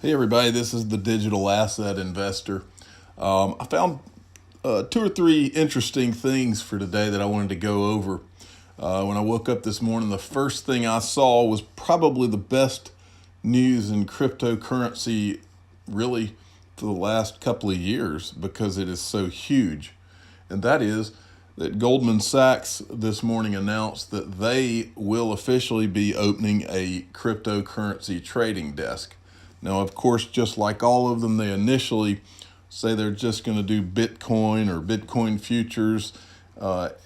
Hey everybody, this is the Digital Asset Investor. I found two or three interesting things for today that I wanted to go over. When I woke up this morning, the first thing I saw was probably the best news in cryptocurrency really for the last couple of years because it is so huge. And that is that Goldman Sachs this morning announced that they will officially be opening a cryptocurrency trading desk. Now, of course, just like all of them, they initially say they're just going to do Bitcoin or Bitcoin futures, but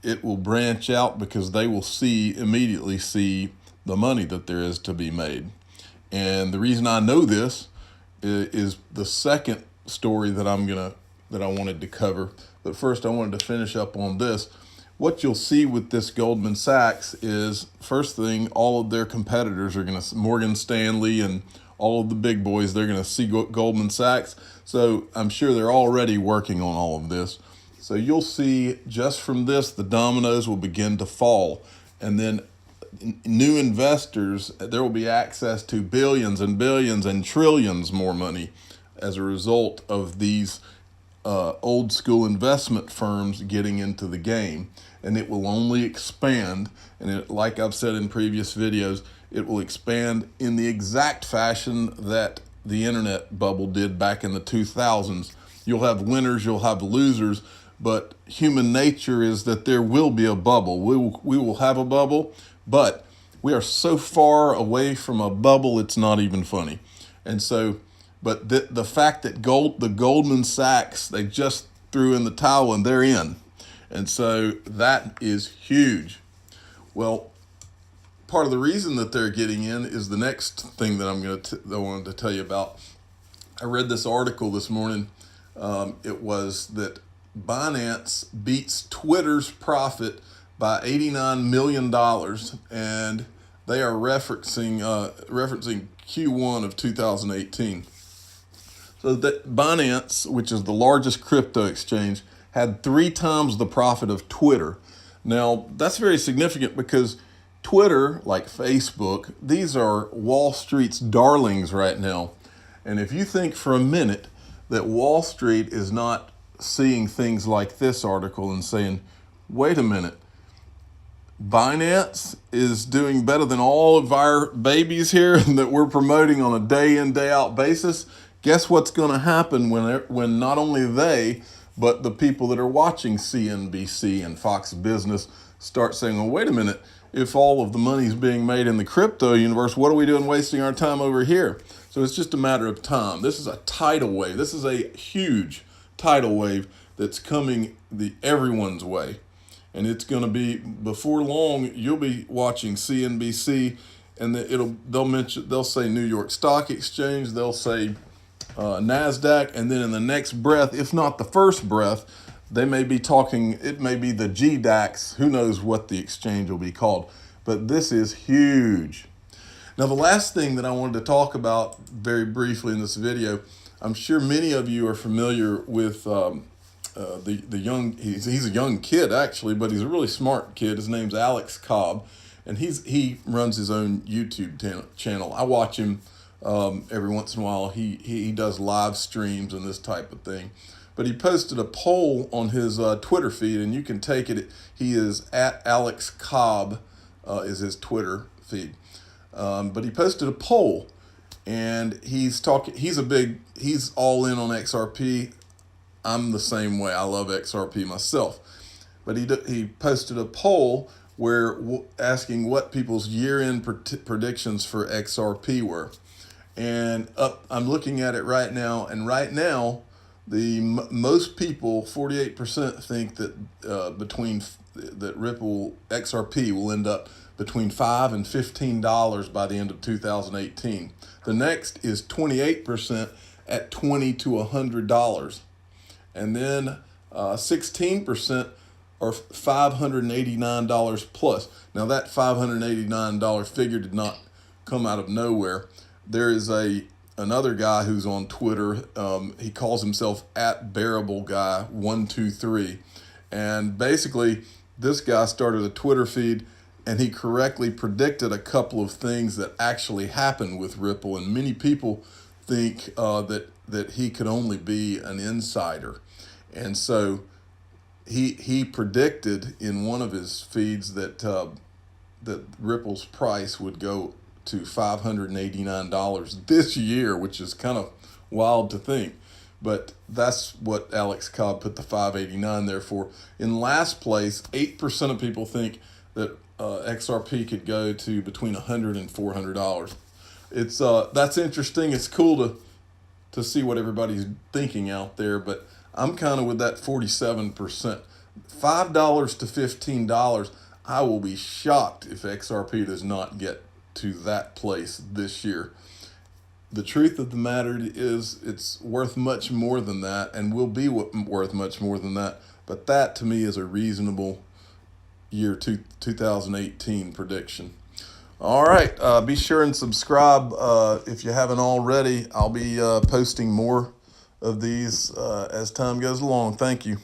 it will branch out because they will immediately see the money that there is to be made. And the reason I know this is the second story that I wanted to cover. But first, I wanted to finish up on this. What you'll see with this Goldman Sachs is, first thing, all of their competitors are going to, Morgan Stanley and all of the big boys, they're going to see Goldman Sachs. So I'm sure they're already working on all of this. So you'll see just from this, the dominoes will begin to fall. And then new investors, there will be access to billions and billions and trillions more money as a result of these old school investment firms getting into the game. And it will only expand. And like I've said in previous videos, it will expand in the exact fashion that the internet bubble did back in the 2000s. You'll have winners, you'll have losers, but human nature is that there will be a bubble. We will have a bubble, but we are so far away from a bubble, it's not even funny. And so, but the fact that the Goldman Sachs, they just threw in the towel and they're in. And so that is huge. Well, part of the reason that they're getting in is the next thing that I wanted to tell you about. I read this article this morning. It was that Binance beats Twitter's profit by $89 million, and they are referencing Q1 of 2018. So that Binance, which is the largest crypto exchange, had 3 times the profit of Twitter. Now, that's very significant because Twitter, like Facebook, these are Wall Street's darlings right now. And if you think for a minute that Wall Street is not seeing things like this article and saying, wait a minute, Binance is doing better than all of our babies here that we're promoting on a day in, day out basis, guess what's going to happen when not only they, but the people that are watching CNBC and Fox Business start saying, well, wait a minute, if all of the money is being made in the crypto universe, what are we doing wasting our time over here? So it's just a matter of time. This is a tidal wave. This is a huge tidal wave that's coming everyone's way. And it's going to be, before long, you'll be watching CNBC and they'll say New York Stock Exchange, they'll say NASDAQ, and then in the next breath, if not the first breath, they may be talking, it may be the GDAX, who knows what the exchange will be called, but this is huge. Now, the last thing that I wanted to talk about very briefly in this video, I'm sure many of you are familiar with the young, he's a young kid actually, but he's a really smart kid. His name's Alex Cobb, and he runs his own YouTube channel. I watch him every once in a while. He does live streams and this type of thing. But he posted a poll on his Twitter feed, and you can take it. He is at Alex Cobb is his Twitter feed. But he posted a poll, and he's all in on XRP. I'm the same way. I love XRP myself. But he posted a poll where asking what people's year-end predictions for XRP were. And I'm looking at it right now, and right now, most people, 48%, think that that Ripple XRP will end up between $5 and $15 by the end of 2018. The next is 28% at $20 to $100, and then 16% are $589 plus. Now that $589 figure did not come out of nowhere. There is another guy who's on Twitter. He calls himself @BearableGuy123, and basically this guy started a Twitter feed and he correctly predicted a couple of things that actually happened with Ripple. And many people think that he could only be an insider, and so he predicted in one of his feeds that that Ripple's price would go to $589 this year, which is kind of wild to think. But that's what Alex Cobb put the 589 there for. In last place, 8% of people think that XRP could go to between $100 and $400. It's that's interesting. It's cool to see what everybody's thinking out there, but I'm kind of with that 47%. $5 to $15. I will be shocked if XRP does not get to that place this year. The truth of the matter is it's worth much more than that and will be worth much more than that. But that to me is a reasonable year 2018 prediction. All right, be sure and subscribe if you haven't already. I'll be posting more of these as time goes along. Thank you.